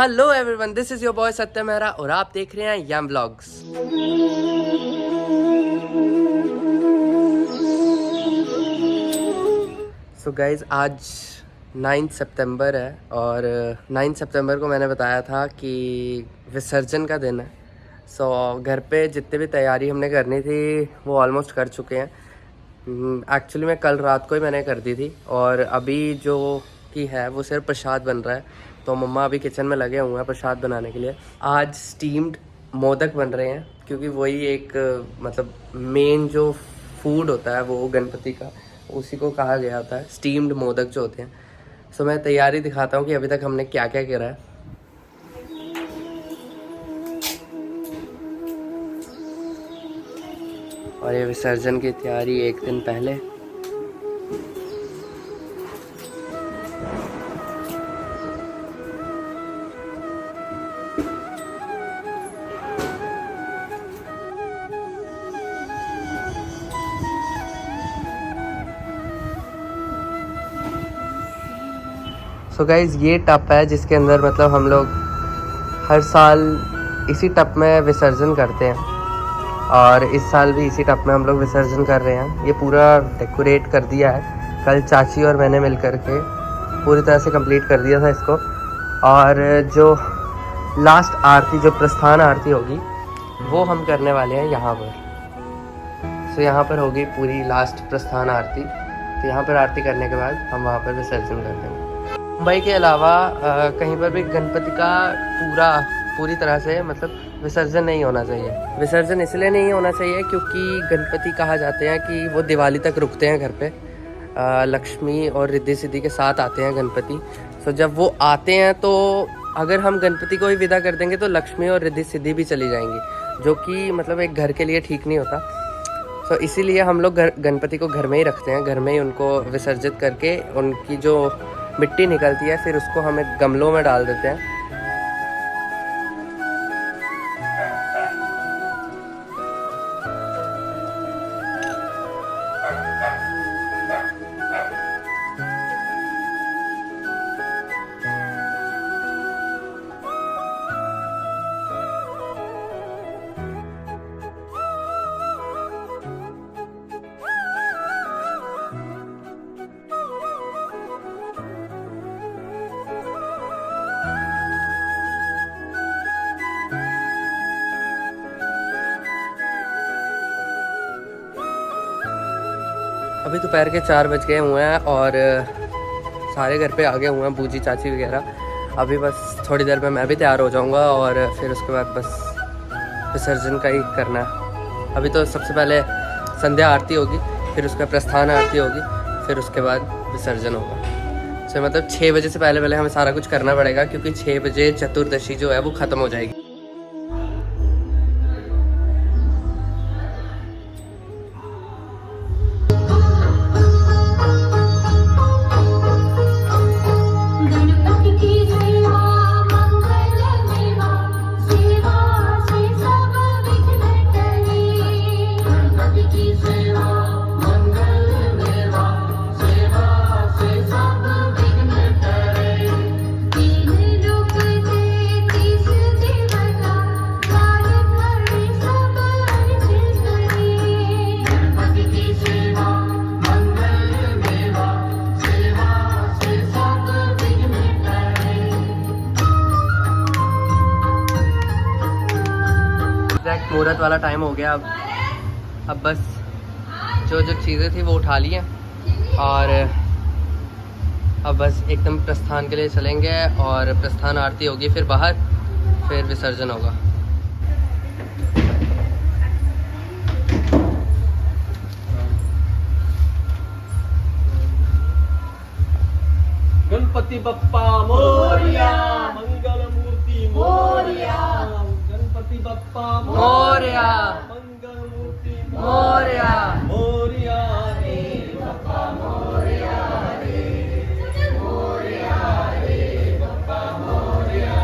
Hello everyone, this is your boy सत्य मेहरा और आप देख रहे हैं यम व्लॉग्स। सो गाइज, आज 9 सितंबर है और 9 सितंबर को मैंने बताया था कि विसर्जन का दिन है। सो घर पे जितने भी तैयारी हमने करनी थी वो ऑलमोस्ट कर चुके हैं। एक्चुअली मैं कल रात को ही मैंने कर दी थी और अभी जो की है वो सिर्फ प्रसाद बन रहा है। तो मम्मा अभी किचन में लगे हुए हैं प्रसाद बनाने के लिए। आज स्टीम्ड मोदक बन रहे हैं क्योंकि वही एक मतलब मेन जो फूड होता है वो गणपति का, उसी को कहा गया होता है स्टीम्ड मोदक जो होते हैं। सो मैं तैयारी दिखाता हूँ कि अभी तक हमने क्या क्या करा है। और ये विसर्जन की तैयारी एक दिन पहले। सो गाइज, ये टप है जिसके अंदर मतलब हम लोग हर साल इसी टप में विसर्जन करते हैं और इस साल भी इसी टप में हम लोग विसर्जन कर रहे हैं। ये पूरा डेकोरेट कर दिया है, कल चाची और मैंने मिल कर के पूरी तरह से कंप्लीट कर दिया था इसको। और जो लास्ट आरती, जो प्रस्थान आरती होगी वो हम करने वाले हैं यहाँ पर। सो यहाँ पर होगी पूरी लास्ट प्रस्थान आरती। तो यहाँ पर आरती करने के बाद हम वहाँ पर विसर्जन कर देंगे। मुंबई के अलावा कहीं पर भी गणपति का पूरी तरह से मतलब विसर्जन नहीं होना चाहिए। विसर्जन इसलिए नहीं होना चाहिए क्योंकि गणपति कहा जाते हैं कि वो दिवाली तक रुकते हैं घर पे। लक्ष्मी और रिद्धि सिद्धि के साथ आते हैं गणपति। सो जब वो आते हैं तो अगर हम गणपति को ही विदा कर देंगे तो लक्ष्मी और रिद्धि सिद्धि भी चली जाएंगी, जो कि मतलब एक घर के लिए ठीक नहीं होता। सो इसीलिए हम लोग गणपति को घर में ही रखते हैं, घर में ही उनको विसर्जित करके उनकी जो मिट्टी निकलती है फिर उसको हम एक गमलों में डाल देते हैं। अभी दोपहर के 4 बज गए हुए हैं और सारे घर पे आ गए हुए हैं, बूजी चाची वगैरह। अभी बस थोड़ी देर में मैं भी तैयार हो जाऊंगा और फिर उसके बाद बस विसर्जन का ही करना है। अभी तो सबसे पहले संध्या आरती होगी, फिर उसका प्रस्थान आरती होगी, फिर उसके बाद विसर्जन होगा। तो मतलब 6 बजे से पहले हमें सारा कुछ करना पड़ेगा क्योंकि 6 बजे चतुर्दशी जो है वो ख़त्म हो जाएगी। मुहूर्त वाला टाइम हो गया। अब बस जो चीज़ें थी वो उठा ली हैं और अब बस एकदम प्रस्थान के लिए चलेंगे और प्रस्थान आरती होगी, फिर बाहर, फिर विसर्जन होगा। गणपति बप्पा मोरया, मंगल मूर्ति मोरया, गणपति बप्पा मोरया, मंगल मूर्ति मोरया, मोरया रे बप्पा मोरया रे, मोरया रे बप्पा मोरया।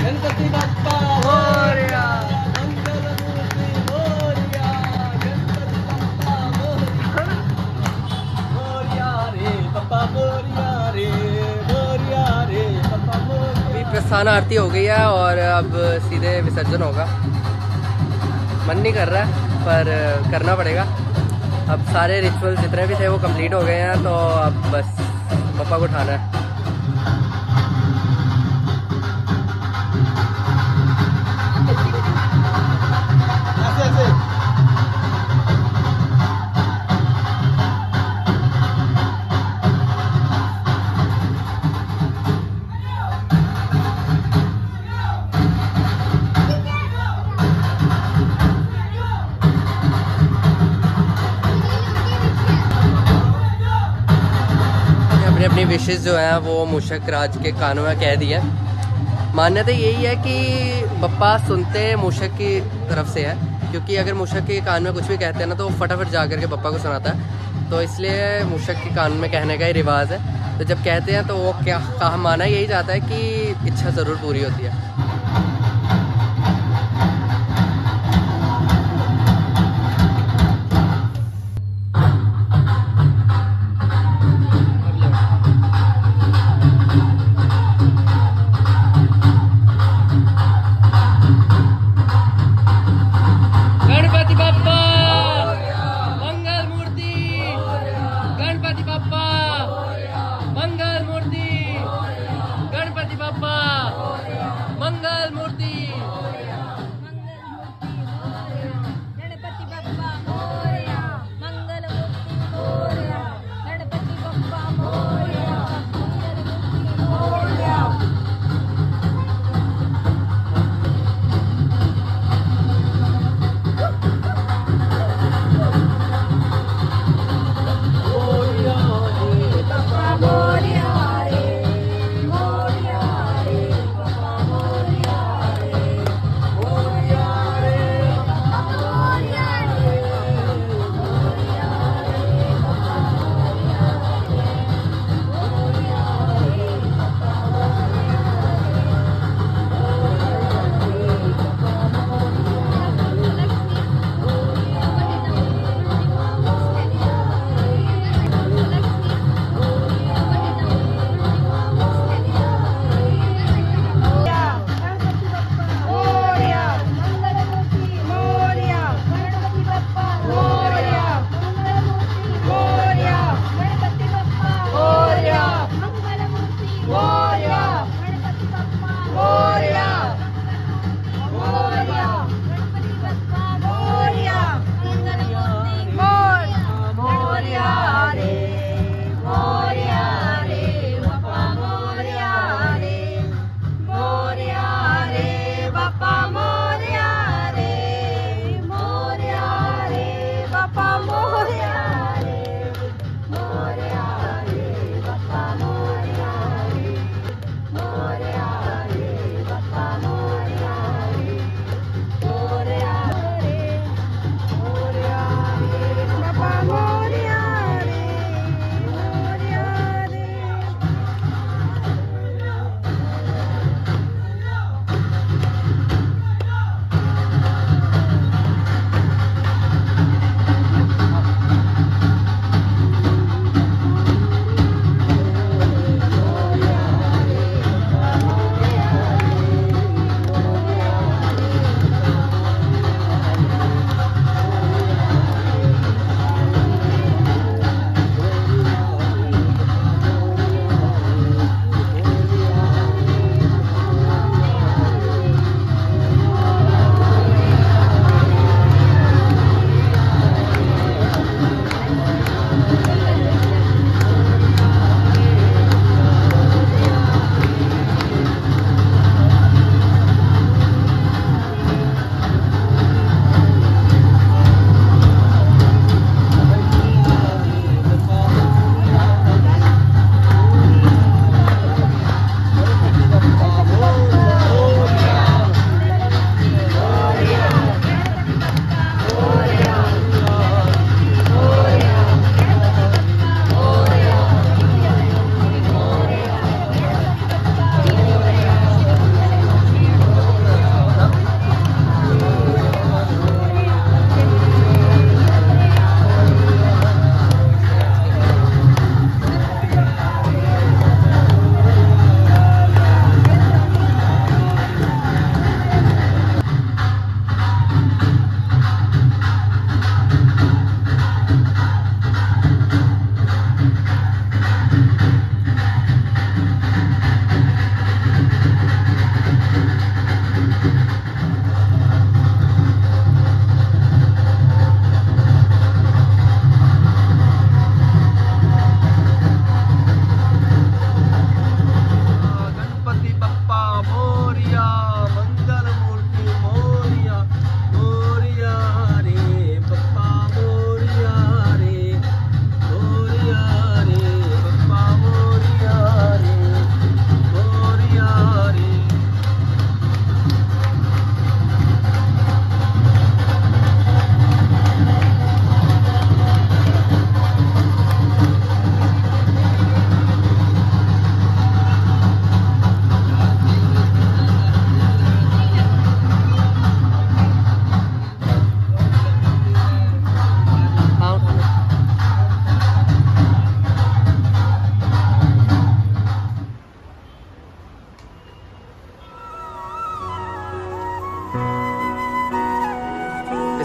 गणपती बाप्पा मोरया. मंगलमूर्ती मोरया. गणपती बाप्पा मोरया. मोरया रे बाप्पा मोरया रे. मोरया रे बाप्पा मोरया. अभी प्रस्थान आरती हो गई है और अब सीधे विसर्जन होगा. मन नहीं कर रहा है पर करना पड़ेगा. अब सारे रिचुअल जितने भी थे वो कंप्लीट हो गए हैं, तो अब बस पापा को उठाना है. ऐसे ऐसे अपनी अपनी विशेष जो हैं वो मूषक राज के कानों में कह दी है. मान्यता यही है कि बप्पा सुनते मूषक की तरफ से है, क्योंकि अगर मूषक के कान में कुछ भी कहते हैं ना तो वो फटाफट जा करके बप्पा को सुनाता है. तो इसलिए मूषक के कान में कहने का ही रिवाज है. तो जब कहते हैं तो वो क्या कहा माना यही जाता है कि इच्छा ज़रूर पूरी होती है. गणपति बाप्पा मंगल मूर्ति. गणपति बाप्पा मंगल मूर्ति. गणपति बाप्पा मंगल मूर्ति.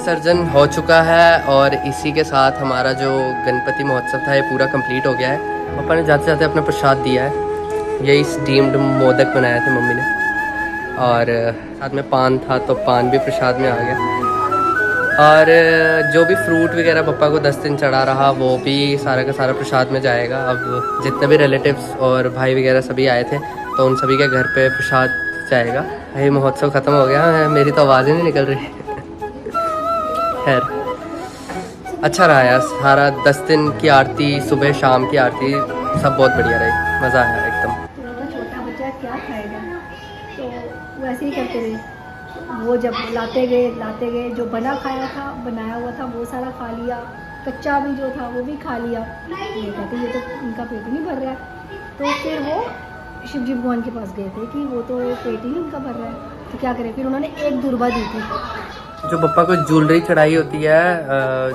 विसर्जन हो चुका है और इसी के साथ हमारा जो गणपति महोत्सव था ये पूरा कंप्लीट हो गया है। पापा ने जाते जाते अपना प्रसाद दिया है, यही स्टीम्ड मोदक बनाए थे मम्मी ने, और साथ में पान था तो पान भी प्रसाद में आ गया। और जो भी फ्रूट वगैरह पापा को 10 दिन चढ़ा रहा वो भी सारा का सारा प्रसाद में जाएगा। अब जितने भी रिलेटिव्स और भाई वगैरह सभी आए थे तो उन सभी के घर पे प्रसाद जाएगा। ये महोत्सव ख़त्म हो गया है, मेरी तो आवाज़ ही नहीं निकल रही। खैर अच्छा रहा यार, सारा 10 दिन की आरती, सुबह शाम की आरती सब बहुत बढ़िया रही, मज़ा आया एकदम। छोटा बच्चा क्या खाएगा, तो वैसे ही करते रहे। वो जब लाते गए जो बनाया हुआ था वो सारा खा लिया, कच्चा भी जो था वो भी खा लिया। ये कहते ये तो इनका पेट ही नहीं भर रहा है। तो फिर वो शिव जी भगवान के पास गए थे कि वो तो पेट ही नहीं उनका भर रहा है, तो क्या करें। फिर उन्होंने एक दुर्बा दी थी। जो पप्पा को ज्वेलरी चढ़ाई होती है,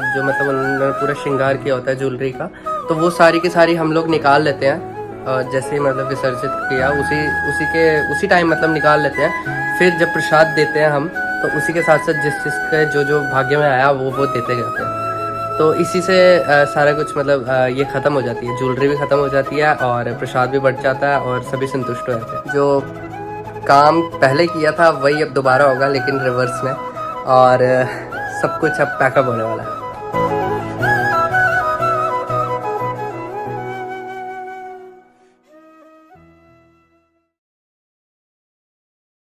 जो मतलब उन्होंने पूरा श्रृंगार किया होता है ज्वेलरी का, तो वो सारी की सारी हम लोग निकाल लेते हैं। जैसे ही मतलब विसर्जित किया उसी टाइम मतलब निकाल लेते हैं। फिर जब प्रसाद देते हैं हम तो उसी के साथ साथ जिसके जो भाग्य में आया वो देते जाते हैं। तो इसी से सारा कुछ मतलब ये ख़त्म हो जाती है, ज्वेलरी भी ख़त्म हो जाती है और प्रसाद भी बढ़ जाता है और सभी संतुष्ट हो जाते हैं। जो काम पहले किया था वही अब दोबारा होगा, लेकिन रिवर्स में, और सब कुछ अब पैकअप होने वाला है।